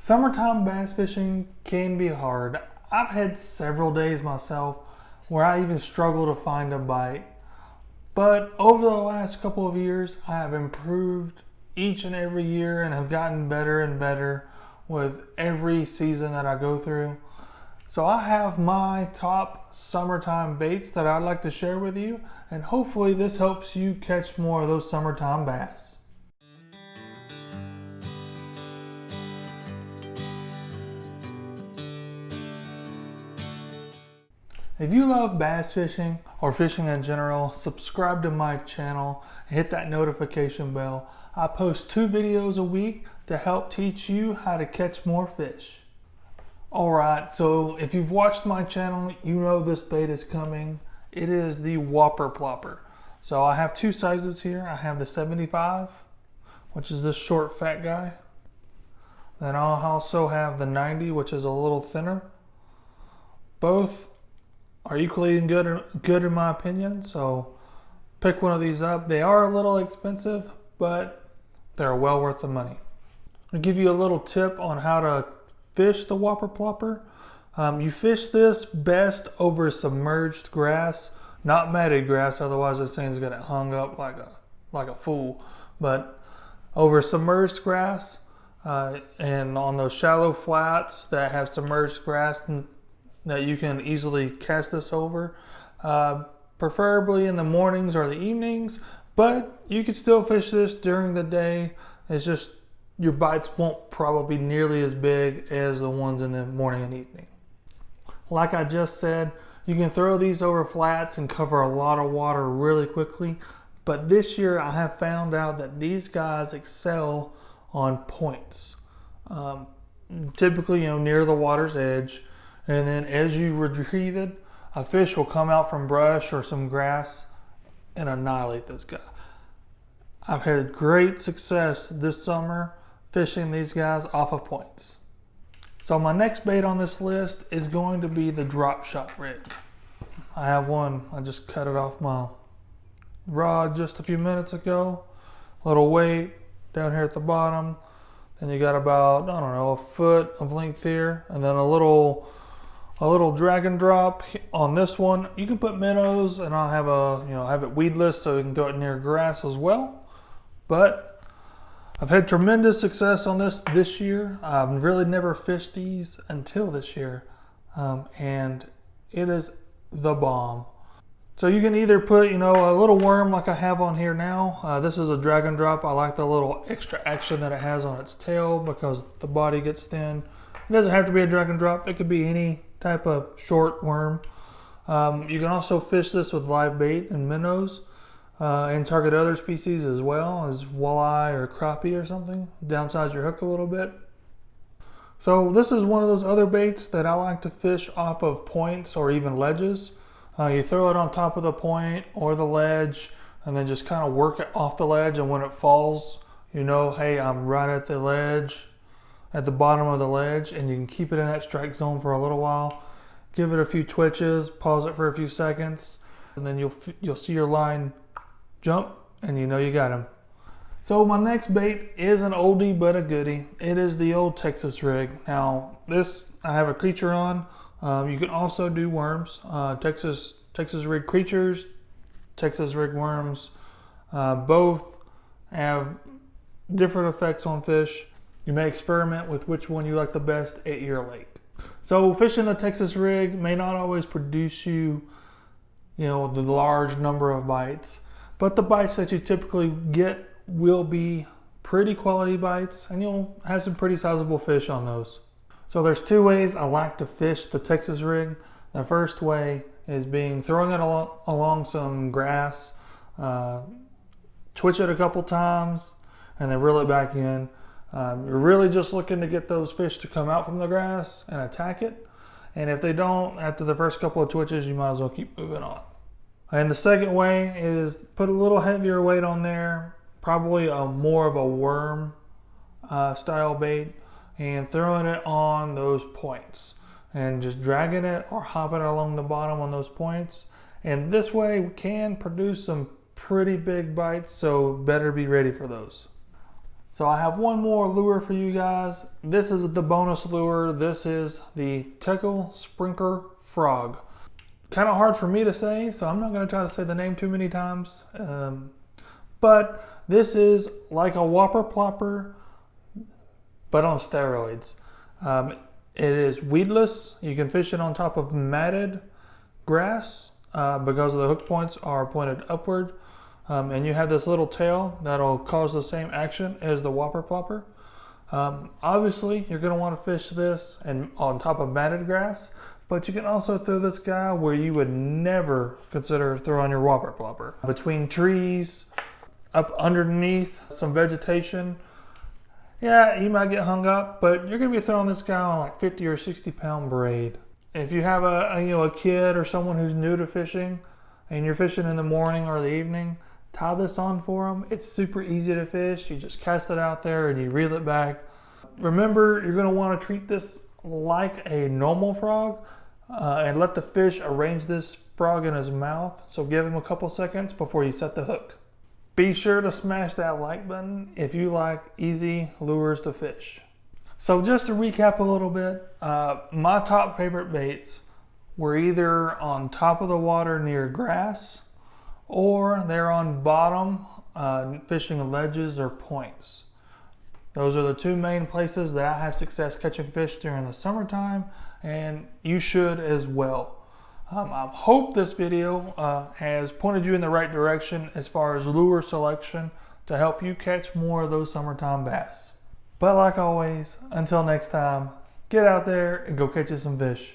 Summertime bass fishing can be hard. I've had several days myself where I even struggle to find a bite. But over the last couple of years, I have improved each and every year and have gotten better and better with every season that I go through. So I have my top summertime baits that I'd like to share with you, and hopefully this helps you catch more of those summertime bass. If you love bass fishing or fishing in general, subscribe to my channel and hit that notification bell. I post 2 videos a week to help teach you how to catch more fish. Alright, so if you've watched my channel, you know this bait is coming. It is the Whopper Plopper. So I have 2 sizes here. I have the 75, which is this short fat guy. Then I'll also have the 90, which is a little thinner. Both are equally good in my opinion, so pick one of these up. They are a little expensive, but they're well worth the money. I'll give you a little tip on how to fish the Whopper Plopper. You fish this best over submerged grass, not matted grass, otherwise this thing's gonna hung up like a fool. But over submerged grass, and on those shallow flats that have submerged grass that you can easily cast this over, preferably in the mornings or the evenings, but you can still fish this during the day. It's just your bites won't probably be nearly as big as the ones in the morning and evening. Like I just said, you can throw these over flats and cover a lot of water really quickly, but this year I have found out that these guys excel on points. Typically, near the water's edge. And then as you retrieve it, a fish will come out from brush or some grass and annihilate this guy. I've had great success this summer fishing these guys off of points. So my next bait on this list is going to be the drop shot rig. I have one. I just cut it off my rod just a few minutes ago. Little weight down here at the bottom. Then you got about, I don't know, a foot of length here, and then a little drag and drop on this one. You can put minnows, and I'll have it weedless so you can throw it near grass as well. But I've had tremendous success on this year. I've really never fished these until this year, and it is the bomb. So you can either put, a little worm like I have on here now. This is a drag and drop. I like the little extra action that it has on its tail because the body gets thin. It doesn't have to be a drag and drop. It could be any type of short worm. You can also fish this with live bait and minnows, and target other species as well as walleye or crappie or something. Downsize your hook a little bit. So this is one of those other baits that I like to fish off of points or even ledges. You throw it on top of the point or the ledge and then just kind of work it off the ledge, and when it falls, hey, I'm right at the ledge, at the bottom of the ledge, and you can keep it in that strike zone for a little while. Give it a few twitches, pause it for a few seconds, and then you'll see your line jump, and you got him. So my next bait is an oldie but a goodie. It is the old Texas rig. Now this I have a creature on. You can also do worms. Texas rig creatures, Texas rig worms, both have different effects on fish. You may experiment with which one you like the best at your lake. So fishing a Texas rig may not always produce you, the large number of bites, but the bites that you typically get will be pretty quality bites, and you'll have some pretty sizable fish on those. So there's 2 ways I like to fish the Texas rig. The first way is throwing it along some grass, twitch it a couple times, and then reel it back in. You're really just looking to get those fish to come out from the grass and attack it. And if they don't, after the first couple of twitches, you might as well keep moving on. And the second way is put a little heavier weight on there, probably more of a worm style bait, and throwing it on those points and just dragging it or hopping it along the bottom on those points. And this way we can produce some pretty big bites, so better be ready for those. So I have one more lure for you guys. This is the bonus lure. This is the Teckel Sprinker Frog. Kind of hard for me to say, so I'm not going to try to say the name too many times. But this is like a Whopper Plopper, but on steroids. It is weedless. You can fish it on top of matted grass because the hook points are pointed upward. And you have this little tail that'll cause the same action as the Whopper Plopper. Obviously, you're going to want to fish this and on top of matted grass, but you can also throw this guy where you would never consider throwing your Whopper Plopper. Between trees, up underneath some vegetation. Yeah, you might get hung up, but you're going to be throwing this guy on like 50 or 60 pound braid. If you have a kid or someone who's new to fishing and you're fishing in the morning or the evening, tie this on for them. It's super easy to fish. You just cast it out there and you reel it back. Remember, you're going to want to treat this like a normal frog and let the fish arrange this frog in his mouth. So give him a couple seconds before you set the hook. Be sure to smash that like button if you like easy lures to fish. So just to recap a little bit, my top favorite baits were either on top of the water near grass, or they're on bottom fishing ledges or points. Those are the two main places that I have success catching fish during the summertime, and you should as well. I hope this video has pointed you in the right direction as far as lure selection to help you catch more of those summertime bass. But like always, until next time, get out there and go catch you some fish.